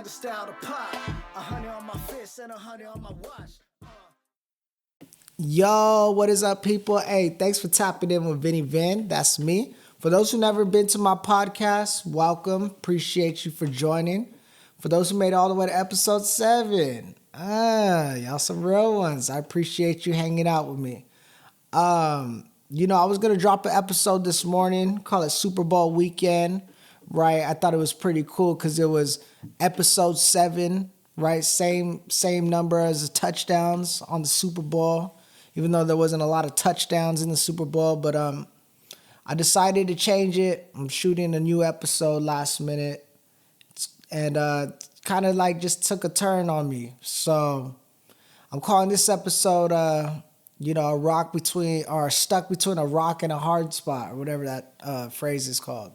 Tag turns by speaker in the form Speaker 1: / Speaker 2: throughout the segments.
Speaker 1: the style to pop. 100 on my fist and 100 on my watch. Yo, what is up, people? Hey, thanks for tapping in with VinnyVin. That's me. For those who never been to my podcast, welcome. Appreciate you for joining. For those who made it all the way to episode 7, y'all some real ones. I appreciate you hanging out with me. I was gonna drop an episode this morning, call it Super Bowl weekend, right? I thought it was pretty cool because it was episode 7, right? Same number as the touchdowns on the Super Bowl, even though there wasn't a lot of touchdowns in the Super Bowl. But I decided to change it. I'm shooting a new episode last minute, and kind of like just took a turn on me. So I'm calling this episode, stuck between a rock and a hard spot, or whatever that phrase is called.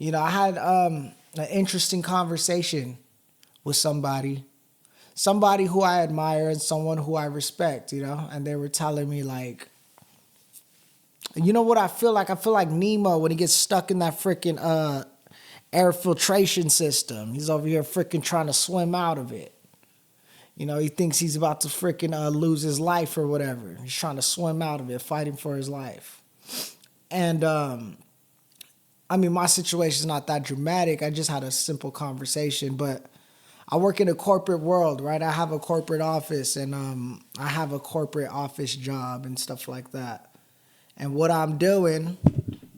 Speaker 1: I had an interesting conversation with somebody who I admire and someone who I respect, and they were telling me, like, you know what I feel like? I feel like Nemo when he gets stuck in that freaking air filtration system. He's over here freaking trying to swim out of it. He thinks he's about to freaking lose his life or whatever. He's trying to swim out of it, fighting for his life. And, my situation's not that dramatic. I just had a simple conversation, but I work in a corporate world, right? I have a corporate office, and I have a corporate office job and stuff like that. And what I'm doing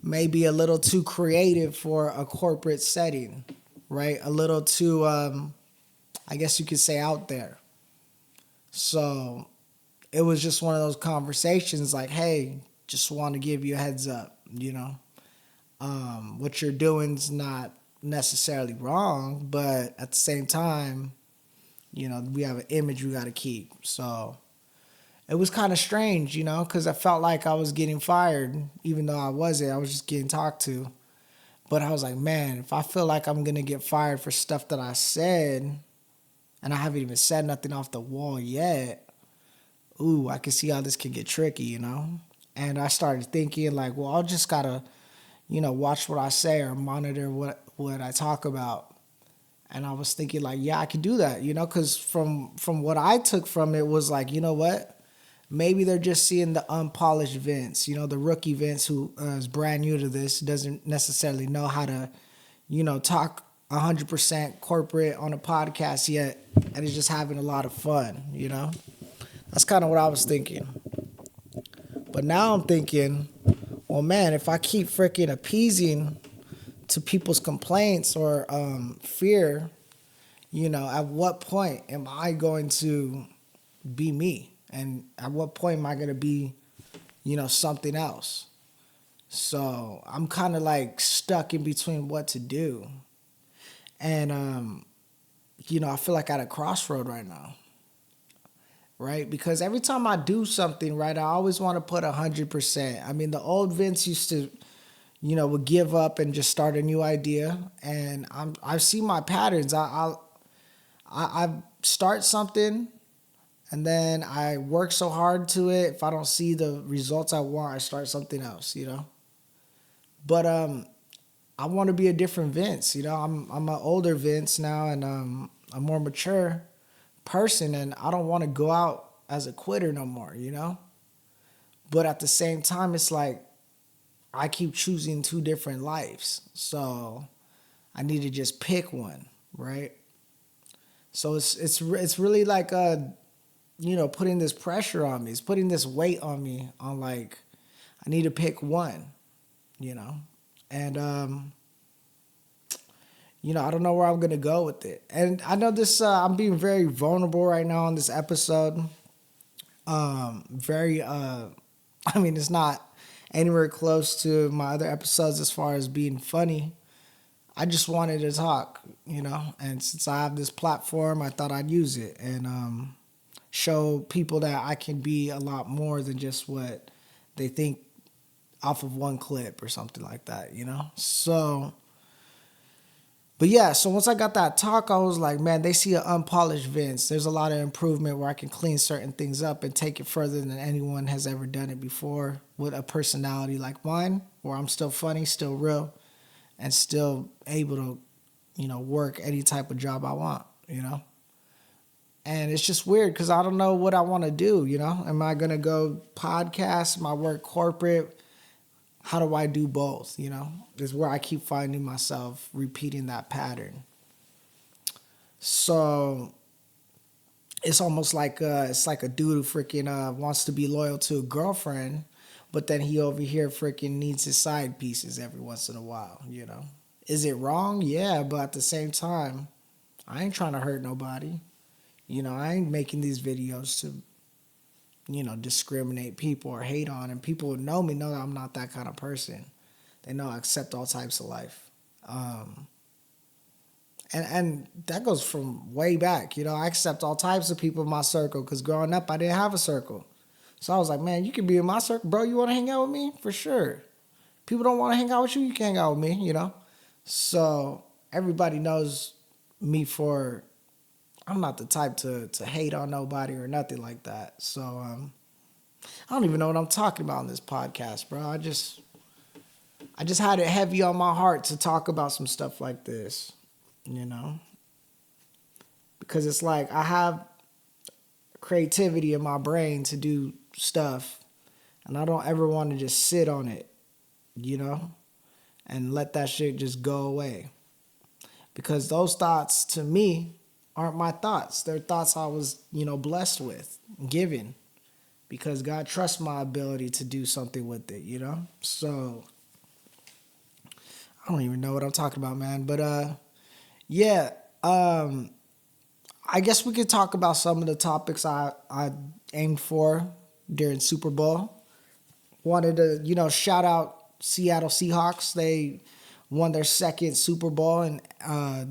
Speaker 1: may be a little too creative for a corporate setting, right? A little too, I guess you could say, out there. So it was just one of those conversations like, hey, just want to give you a heads up, what you're doing's not necessarily wrong, but at the same time, we have an image we got to keep. So it was kind of strange, because I felt like I was getting fired, even though I wasn't. I was just getting talked to. But I was like, man, if I feel like I'm going to get fired for stuff that I said, and I haven't even said nothing off the wall yet, I can see how this can get tricky, And I started thinking, like, well, I'll just got to, watch what I say or monitor what I talk about. And I was thinking, like, yeah, I could do that, because from what I took from it was like, you know what? Maybe they're just seeing the unpolished Vince, the rookie Vince who is brand new to this, doesn't necessarily know how to, talk 100% corporate on a podcast yet, and is just having a lot of fun, That's kind of what I was thinking. But now I'm thinking, well, man, if I keep freaking appeasing to people's complaints or fear, at what point am I going to be me? And at what point am I going to be, something else? So I'm kind of like stuck in between what to do. And, I feel like at a crossroad right now. Right? Because every time I do something, right, I always want to put 100%. The old Vince used to, would give up and just start a new idea. And I've seen my patterns. I start something, and then I work so hard to it. If I don't see the results I want, I start something else, But I want to be a different Vince, I'm an older Vince now, and a more mature person, and I don't want to go out as a quitter no more, But at the same time, it's like I keep choosing 2 different lives, so I need to just pick one, right? So it's really like putting this pressure on me. It's putting this weight on me on, like, I need to pick one, And I don't know where I'm gonna go with it. And I know this. I'm being very vulnerable right now on this episode. It's not anywhere close to my other episodes as far as being funny. I just wanted to talk, And since I have this platform, I thought I'd use it and show people that I can be a lot more than just what they think off of one clip or something like that, So. But yeah, so once I got that talk, I was like, man, they see an unpolished Vince. There's a lot of improvement where I can clean certain things up and take it further than anyone has ever done it before with a personality like mine, where I'm still funny, still real, and still able to work any type of job I want, And it's just weird because I don't know what I want to do, Am I going to go podcast? Am I work corporate? How do I do both, This is where I keep finding myself repeating that pattern. So it's almost like it's like a dude who freaking wants to be loyal to a girlfriend, but then he over here freaking needs his side pieces every once in a while, Is it wrong? Yeah, but at the same time, I ain't trying to hurt nobody. I ain't making these videos to, discriminate people or hate on. And people who know me know that I'm not that kind of person. They know I accept all types of life. And that goes from way back. I accept all types of people in my circle because growing up, I didn't have a circle. So I was like, man, you can be in my circle. Bro, you want to hang out with me? For sure. People don't want to hang out with you, you can hang out with me, So everybody knows me for, I'm not the type to hate on nobody or nothing like that. So I don't even know what I'm talking about on this podcast, bro. I just had it heavy on my heart to talk about some stuff like this, Because it's like I have creativity in my brain to do stuff, and I don't ever want to just sit on it, and let that shit just go away. Because those thoughts, to me, aren't my thoughts. They're thoughts I was, blessed with, given. Because God trusts my ability to do something with it, So, I don't even know what I'm talking about, man. But, yeah, I guess we could talk about some of the topics I aimed for during Super Bowl. Wanted to, shout out Seattle Seahawks. They won their second Super Bowl in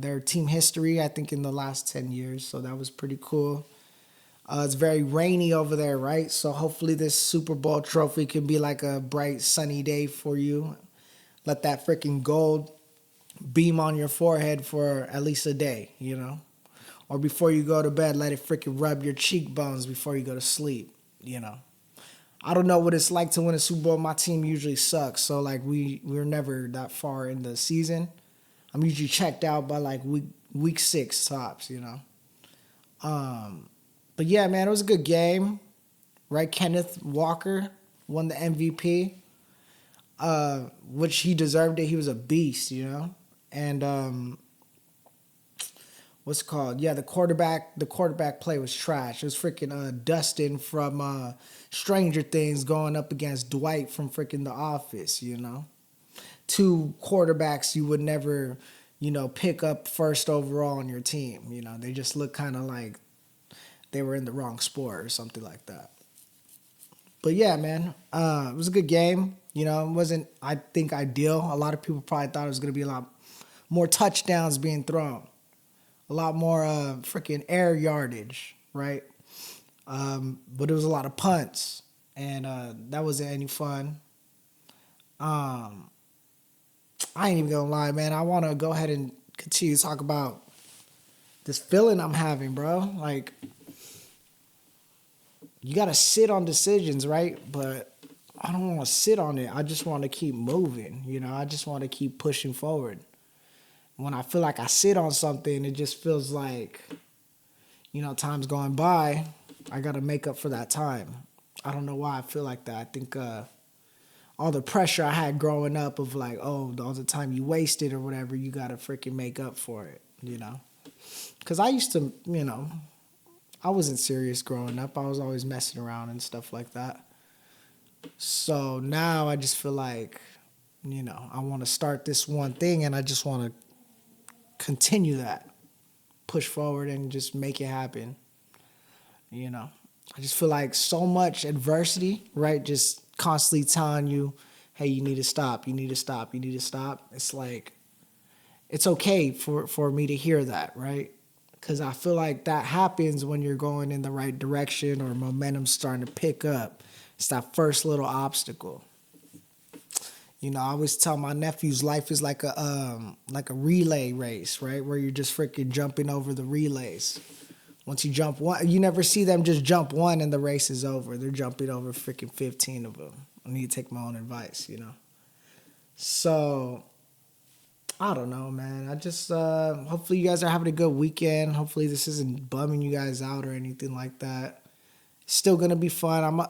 Speaker 1: their team history, I think, in the last 10 years. So that was pretty cool. It's very rainy over there, right? So hopefully this Super Bowl trophy can be like a bright, sunny day for you. Let that freaking gold beam on your forehead for at least a day, Or before you go to bed, let it freaking rub your cheekbones before you go to sleep, I don't know what it's like to win a Super Bowl. My team usually sucks, so like we're never that far in the season. I'm usually checked out by like week 6 tops, But yeah, man, it was a good game, right? Kenneth Walker won the MVP, which he deserved it. He was a beast, And what's it called? Yeah, the quarterback play was trash. It was freaking Dustin from Stranger Things going up against Dwight from freaking The Office, Two quarterbacks you would never, pick up first overall on your team, They just look kind of like they were in the wrong sport or something like that. But yeah, man, it was a good game. It wasn't, I think, ideal. A lot of people probably thought it was going to be a lot more touchdowns being thrown. A lot more freaking air yardage, right? But it was a lot of punts, and that wasn't any fun. I ain't even gonna lie, man. I want to go ahead and continue to talk about this feeling I'm having, bro. Like, you got to sit on decisions, right? But I don't want to sit on it. I just want to keep moving, I just want to keep pushing forward. When I feel like I sit on something, it just feels like, time's going by. I got to make up for that time. I don't know why I feel like that. I think all the pressure I had growing up of like, oh, all the time you wasted or whatever, you got to freaking make up for it, Because I used to, I wasn't serious growing up. I was always messing around and stuff like that. So now I just feel like, I want to start this one thing and I just want to continue that, push forward and just make it happen. I just feel like so much adversity, right? Just constantly telling you, hey, you need to stop, you need to stop, you need to stop. It's like, it's okay for me to hear that, right? Because I feel like that happens when you're going in the right direction or momentum's starting to pick up. It's that first little obstacle. I always tell my nephews life is like a relay race, right? Where you're just freaking jumping over the relays. Once you jump one, you never see them just jump one and the race is over. They're jumping over freaking 15 of them. I need to take my own advice, So I don't know, man. I just hopefully you guys are having a good weekend. Hopefully this isn't bumming you guys out or anything like that. It's still gonna be fun.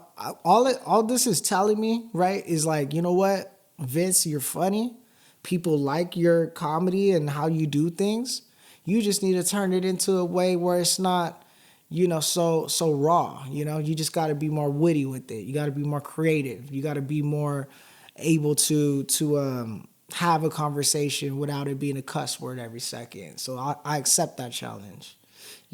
Speaker 1: All this is telling me, right, is like, you know what, Vince, you're funny. People like your comedy and how you do things. You just need to turn it into a way where it's not, so raw. You just got to be more witty with it. You got to be more creative. You got to be more able to have a conversation without it being a cuss word every second. So I accept that challenge.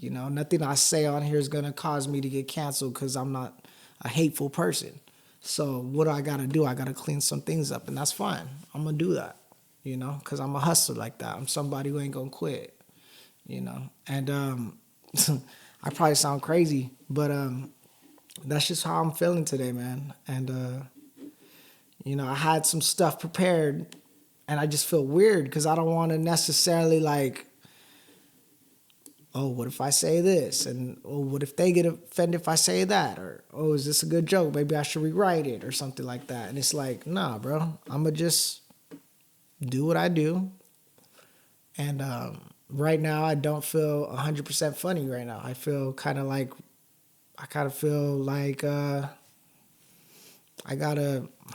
Speaker 1: Nothing I say on here is gonna cause me to get canceled because I'm not a hateful person. So what do I gotta do? I gotta clean some things up, and that's fine. I'm gonna do that. Because I'm a hustler like that. I'm somebody who ain't gonna quit. And I probably sound crazy, but that's just how I'm feeling today, man. And I had some stuff prepared, and I just feel weird because I don't want to necessarily like, oh, what if I say this? And oh, what if they get offended if I say that? Or, oh, is this a good joke? Maybe I should rewrite it or something like that. And it's like, nah, bro, I'm going to just do what I do. And right now, I don't feel 100% funny right now. I feel kind of like, I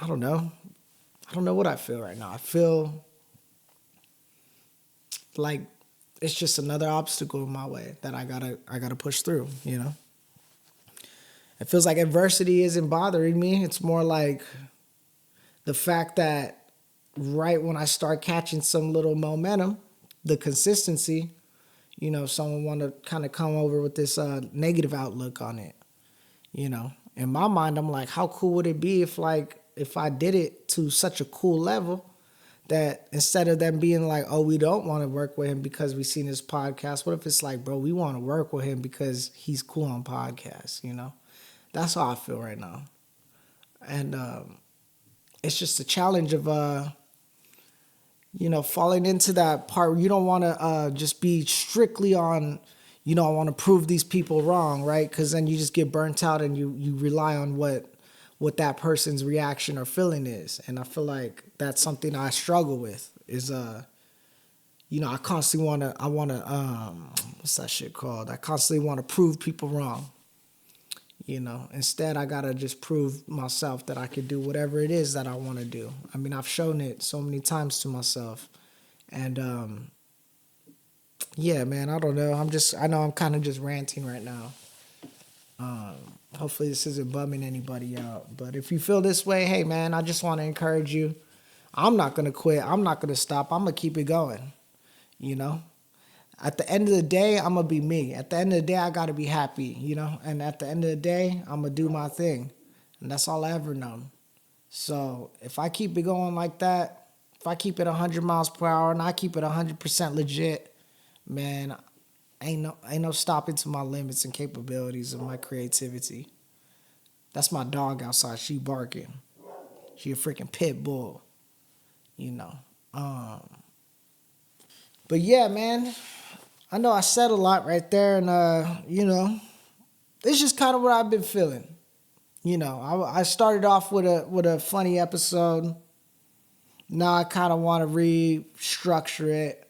Speaker 1: don't know. I don't know what I feel right now. I feel like it's just another obstacle in my way that I gotta push through, It feels like adversity isn't bothering me. It's more like the fact that right when I start catching some little momentum, the consistency, someone want to kind of come over with this negative outlook on it, In my mind, I'm like, how cool would it be if I did it to such a cool level that instead of them being like, oh, we don't want to work with him because we've seen his podcast, what if it's like, bro, we want to work with him because he's cool on podcasts, That's how I feel right now. And it's just a challenge of, falling into that part where you don't want to just be strictly on, I want to prove these people wrong, right? Because then you just get burnt out and you rely on what that person's reaction or feeling is. And I feel like that's something I struggle with is, I constantly what's that shit called? I constantly want to prove people wrong. Instead I got to just prove myself that I could do whatever it is that I want to do. I mean, I've shown it so many times to myself. And, yeah, man, I don't know. I know I'm kind of just ranting right now. Hopefully this isn't bumming anybody out. But if you feel this way, hey, man, I just want to encourage you. I'm not going to quit. I'm not going to stop. I'm going to keep it going, At the end of the day, I'm going to be me. At the end of the day, I got to be happy, And at the end of the day, I'm going to do my thing. And that's all I ever known. So if I keep it going like that, if I keep it 100 miles per hour and I keep it 100% legit, man, ain't no stopping to my limits and capabilities of my creativity. That's my dog outside. She barking. She a freaking pit bull, But yeah, man, I know I said a lot right there, and it's just kind of what I've been feeling. I started off with a funny episode. Now I kind of want to restructure it.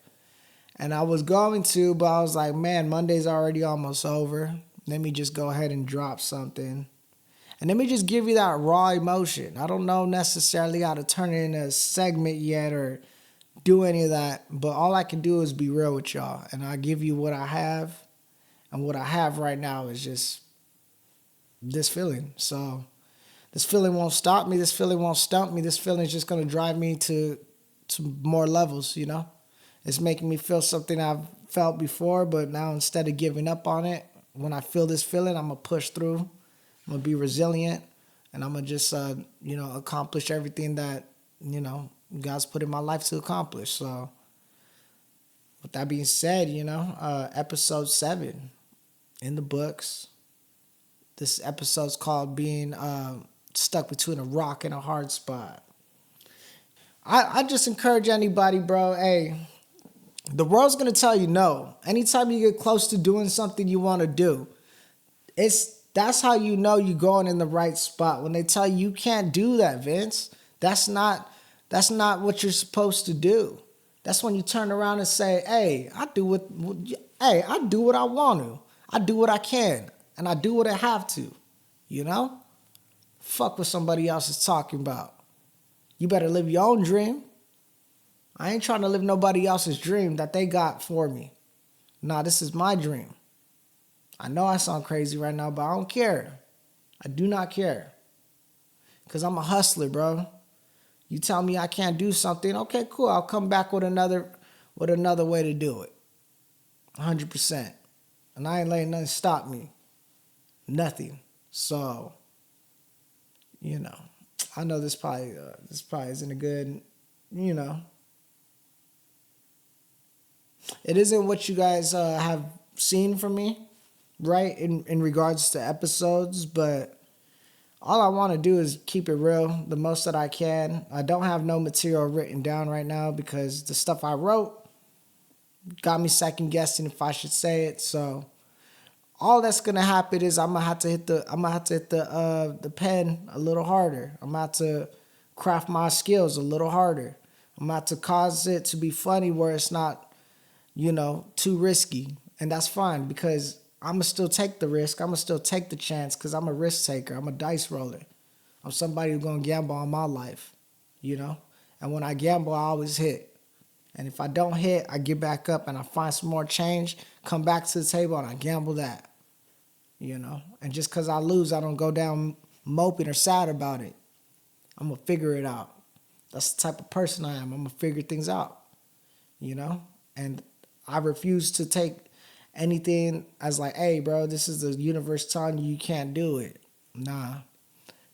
Speaker 1: And I was going to, but I was like, man, Monday's already almost over. Let me just go ahead and drop something. And let me just give you that raw emotion. I don't know necessarily how to turn it into a segment yet or do any of that. But all I can do is be real with y'all. And I give you what I have. And what I have right now is just this feeling. So this feeling won't stop me. This feeling won't stump me. This feeling is just going to drive me to more levels, It's making me feel something I've felt before, but now instead of giving up on it, when I feel this feeling, I'm going to push through. I'm going to be resilient, and I'm going to just, accomplish everything that, God's put in my life to accomplish. So with that being said, episode 7 in the books. This episode's called Being Stuck Between a Rock and a Hard Spot. I just encourage anybody, bro, hey, the world's going to tell you no. Anytime you get close to doing something you want to do, that's how you know you're going in the right spot. When they tell you can't do that, Vince, that's not what you're supposed to do. That's when you turn around and say, "Hey, hey, I do what I want to. I do what I can, and I do what I have to." You know, fuck what somebody else is talking about. You better live your own dream. I ain't trying to live nobody else's dream that they got for me. Nah, this is my dream. I know I sound crazy right now, but I don't care. I do not care. Because I'm a hustler, bro. You tell me I can't do something, okay, cool. I'll come back with another way to do it. 100%. And I ain't letting nothing stop me. Nothing. So, you know, I know this probably isn't a good, you know. It isn't what you guys have seen from me, right? In regards to episodes, but all I want to do is keep it real the most that I can. I don't have no material written down right now because the stuff I wrote got me second guessing if I should say it. So all that's gonna happen is I'm gonna have to hit the pen a little harder. I'm gonna have to craft my skills a little harder. I'm gonna have to cause it to be funny where it's not, too risky. And that's fine because I'm gonna still take the risk. I'm gonna still take the chance because I'm a risk taker. I'm a dice roller. I'm somebody who's gonna gamble on my life, you know? And when I gamble, I always hit. And if I don't hit, I get back up and I find some more change, come back to the table and I gamble that, And just because I lose, I don't go down moping or sad about it. I'm gonna figure it out. That's the type of person I am. I'm gonna figure things out, And I refuse to take anything as like, hey, bro, this is the universe telling you can't do it. Nah.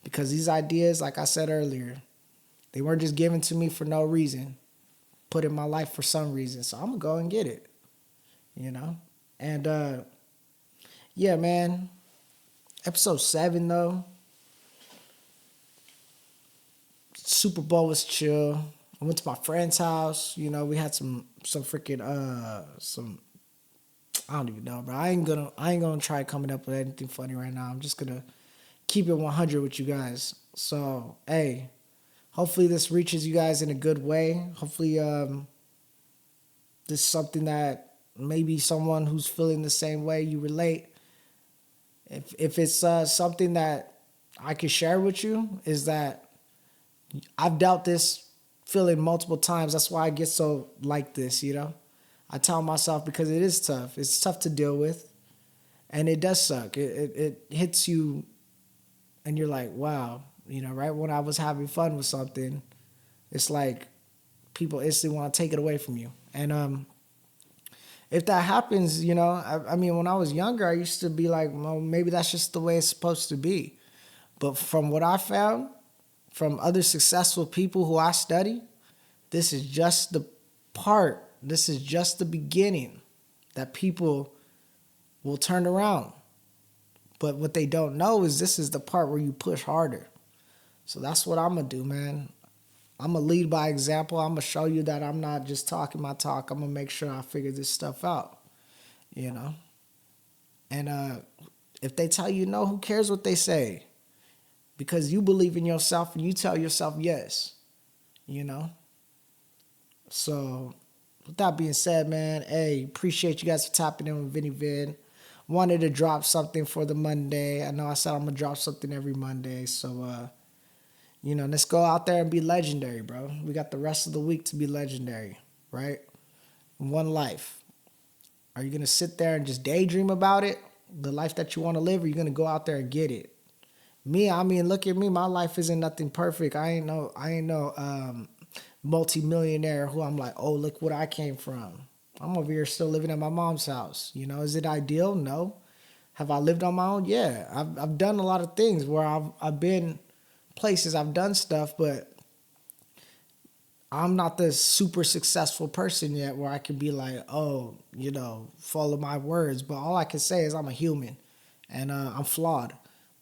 Speaker 1: Because these ideas, like I said earlier, they weren't just given to me for no reason. Put in my life for some reason. So I'm going to go and get it, And, yeah, man. Episode 7, though. Super Bowl was chill. I went to my friend's house. We had some freaking, I don't even know, bro. I ain't gonna try coming up with anything funny right now. I'm just gonna keep it 100 with you guys. So, hey, hopefully this reaches you guys in a good way. Hopefully, this is something that maybe someone who's feeling the same way you relate. If it's something that I could share with you, is that I've dealt this feeling multiple times. That's why I get so like this, I tell myself because it is tough. It's tough to deal with, and it does suck. It hits you, and you're like, wow, right when I was having fun with something, it's like people instantly want to take it away from you. And if that happens, I mean, when I was younger, I used to be like, well, maybe that's just the way it's supposed to be. But from what I found, from other successful people who I study, this is just the part. This is just the beginning that people will turn around. But what they don't know is this is the part where you push harder. So that's what I'm going to do, man. I'm going to lead by example. I'm going to show you that I'm not just talking my talk. I'm going to make sure I figure this stuff out, And if they tell you no, who cares what they say? Because you believe in yourself and you tell yourself yes, So with that being said, man, hey, appreciate you guys for tapping in with VinnyVin. Wanted to drop something for the Monday. I know I said I'm going to drop something every Monday. So, let's go out there and be legendary, bro. We got the rest of the week to be legendary, right? One life. Are you going to sit there and just daydream about it, the life that you want to live, or are you going to go out there and get it? Me, I mean, look at me. My life isn't nothing perfect. I ain't no multi-millionaire who I'm like, oh, look what I came from. I'm over here still living at my mom's house. Is it ideal? No. Have I lived on my own? Yeah. I've done a lot of things where I've been places, I've done stuff, but I'm not the super successful person yet where I can be like, oh, follow my words. But all I can say is I'm a human and I'm flawed.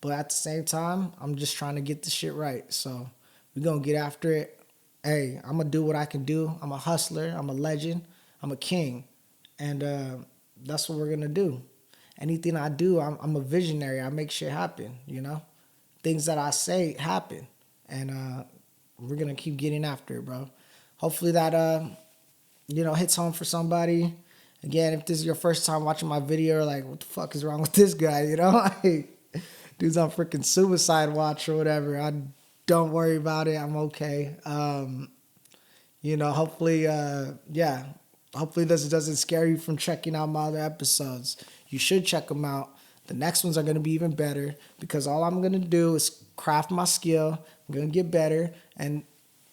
Speaker 1: But at the same time, I'm just trying to get the shit right. So we're going to get after it. Hey, I'm going to do what I can do. I'm a hustler. I'm a legend. I'm a king. And that's what we're going to do. Anything I do, I'm a visionary. I make shit happen, Things that I say happen. And we're going to keep getting after it, bro. Hopefully that hits home for somebody. Again, if this is your first time watching my video, like, what the fuck is wrong with this guy? Like, dude's on freaking suicide watch or whatever. Don't worry about it. I'm okay. Hopefully, hopefully this doesn't scare you from checking out my other episodes. You should check them out. The next ones are going to be even better because all I'm going to do is craft my skill. I'm going to get better. And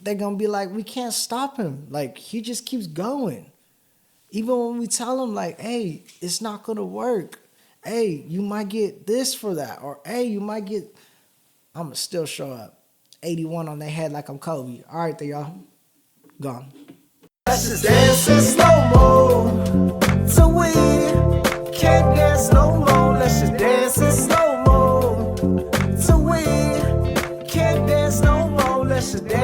Speaker 1: they're going to be like, we can't stop him. Like, he just keeps going. Even when we tell him, like, hey, it's not going to work. Hey, you might get this for that. Or, hey, you might get... I'm going to still show up. 81 on their head like I'm Kobe. All right, there, y'all. Gone.
Speaker 2: Let's just dance in slow-mo till we can't dance no more. Let's just dance in slow-mo till we can't dance no more. Let's just dance.